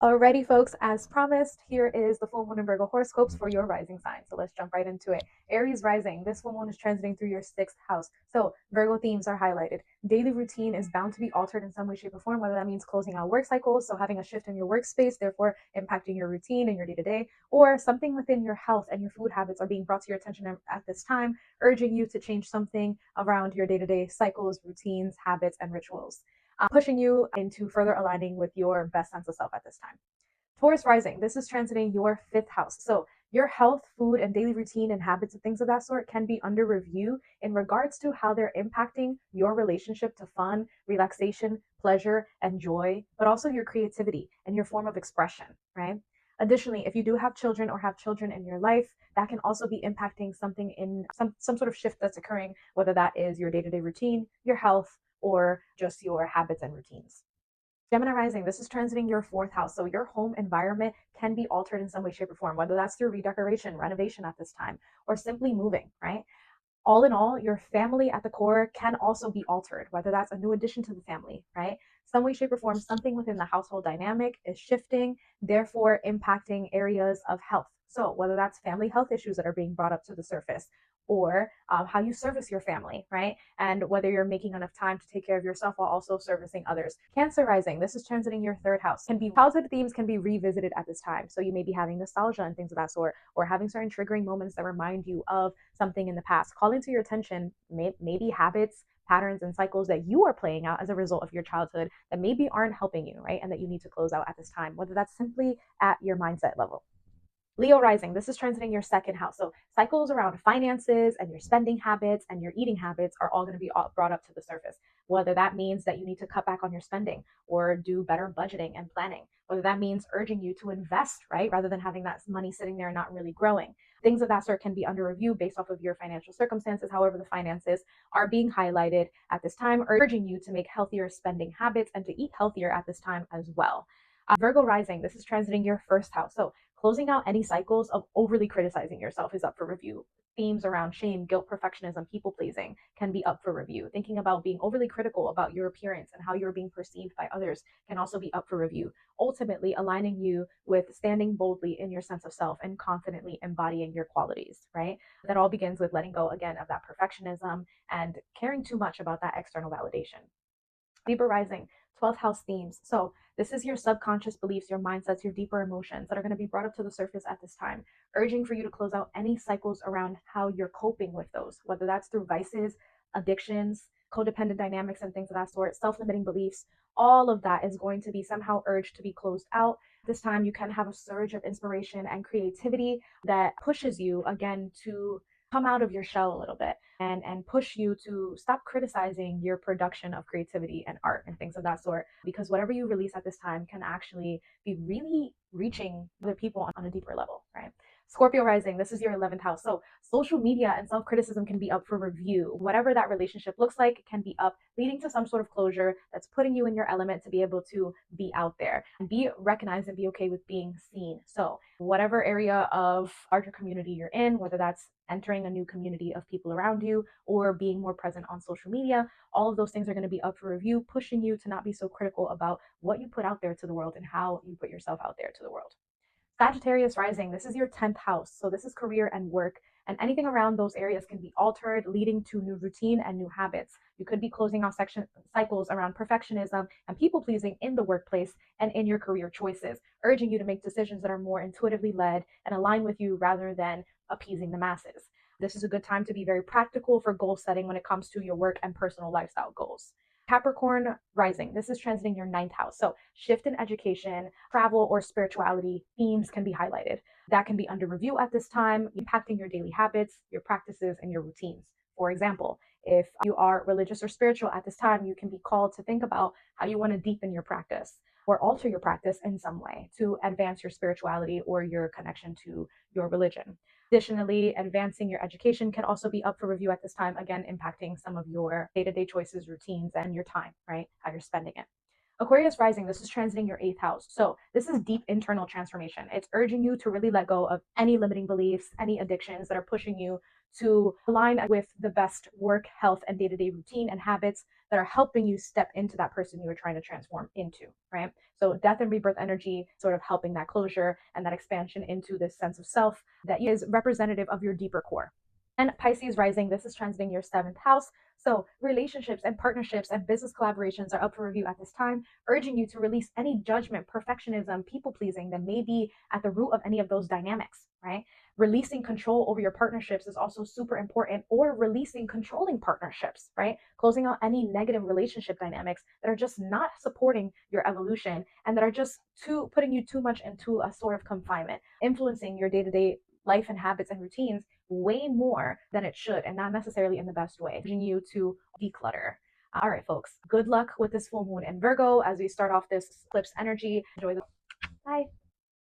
Alrighty, folks, as promised, here is the full moon and Virgo horoscopes for your rising sign. So let's jump right into it. Aries rising, this full moon is transiting through your sixth house. So Virgo themes are highlighted. Daily routine is bound to be altered in some way, shape, or form, whether that means closing out work cycles, so having a shift in your workspace, therefore impacting your routine and your day to day, or something within your health and your food habits are being brought to your attention at this time, urging you to change something around your day to day cycles, routines, habits, and rituals, pushing you into further aligning with your best sense of self at this time. Taurus rising, this is transiting your fifth house. So your health, food, and daily routine and habits and things of that sort can be under review in regards to how they're impacting your relationship to fun, relaxation, pleasure, and joy, but also your creativity and your form of expression, right? Additionally, if you do have children or have children in your life, that can also be impacting something in some sort of shift that's occurring, whether that is your day-to-day routine, your health, or just your habits and routines. Gemini rising, this is transiting your fourth house. So your home environment can be altered in some way, shape, or form, whether that's through redecoration, renovation at this time, or simply moving, right? All in all, your family at the core can also be altered, whether that's a new addition to the family, right? Some way, shape, or form, something within the household dynamic is shifting, therefore impacting areas of health. So, whether that's family health issues that are being brought up to the surface, or how you service your family, right? And whether you're making enough time to take care of yourself while also servicing others. Cancer rising, this is transiting your third house. Can be childhood themes can be revisited at this time. So you may be having nostalgia and things of that sort, or having certain triggering moments that remind you of something in the past. Calling to your attention maybe habits, patterns, and cycles that you are playing out as a result of your childhood that maybe aren't helping you, right? And that you need to close out at this time, whether that's simply at your mindset level. Leo rising, this is transiting your second house. So cycles around finances and your spending habits and your eating habits are all going to be brought up to the surface. Whether that means that you need to cut back on your spending or do better budgeting and planning, whether that means urging you to invest, right? Rather than having that money sitting there and not really growing. Things of that sort can be under review based off of your financial circumstances. However, the finances are being highlighted at this time, urging you to make healthier spending habits and to eat healthier at this time as well. Virgo rising, this is transiting your first house. So closing out any cycles of overly criticizing yourself is up for review. Themes around shame, guilt, perfectionism, people pleasing can be up for review. Thinking about being overly critical about your appearance and how you're being perceived by others can also be up for review. Ultimately, aligning you with standing boldly in your sense of self and confidently embodying your qualities, right? That all begins with letting go again of that perfectionism and caring too much about that external validation. Libra rising, 12th house themes. So, this is your subconscious beliefs, your mindsets, your deeper emotions that are going to be brought up to the surface at this time, urging for you to close out any cycles around how you're coping with those, whether that's through vices, addictions, codependent dynamics, and things of that sort, self limiting beliefs. All of that is going to be somehow urged to be closed out. This time, you can have a surge of inspiration and creativity that pushes you again to come out of your shell a little bit and push you to stop criticizing your production of creativity and art and things of that sort, because whatever you release at this time can actually be really reaching other people on a deeper level, right? Scorpio rising, this is your 11th house. So social media and self-criticism can be up for review. Whatever that relationship looks like can be up, leading to some sort of closure that's putting you in your element to be able to be out there and be recognized and be okay with being seen. So whatever area of larger community you're in, whether that's entering a new community of people around you or being more present on social media, all of those things are going to be up for review, pushing you to not be so critical about what you put out there to the world and how you put yourself out there to the world. Sagittarius rising, this is your 10th house. So this is career and work. And anything around those areas can be altered, leading to new routine and new habits. You could be closing off cycles around perfectionism and people pleasing in the workplace and in your career choices, urging you to make decisions that are more intuitively led and align with you rather than appeasing the masses. This is a good time to be very practical for goal setting when it comes to your work and personal lifestyle goals. Capricorn rising. This is transiting your ninth house. So, shift in education, travel, or spirituality themes can be highlighted. That can be under review at this time, impacting your daily habits, your practices, and your routines. For example, if you are religious or spiritual at this time, you can be called to think about how you want to deepen your practice or alter your practice in some way to advance your spirituality or your connection to your religion. Additionally, advancing your education can also be up for review at this time, again, impacting some of your day to day choices, routines, and your time, right? How you're spending it. Aquarius rising, this is transiting your eighth house. So, this is deep internal transformation. It's urging you to really let go of any limiting beliefs, any addictions that are pushing you to align with the best work, health, and day-to-day routine and habits that are helping you step into that person you are trying to transform into, right? So death and rebirth energy sort of helping that closure and that expansion into this sense of self that is representative of your deeper core. And Pisces rising, this is transiting your seventh house. So relationships and partnerships and business collaborations are up for review at this time, urging you to release any judgment, perfectionism, people pleasing that may be at the root of any of those dynamics, right? Releasing control over your partnerships is also super important, or releasing controlling partnerships, right? Closing out any negative relationship dynamics that are just not supporting your evolution and that are just putting you too much into a sort of confinement, influencing your day-to-day life and habits and routines way more than it should, and not necessarily in the best way, urging you to declutter. All right, folks, good luck with this full moon in Virgo as we start off this eclipse energy. Enjoy the bye.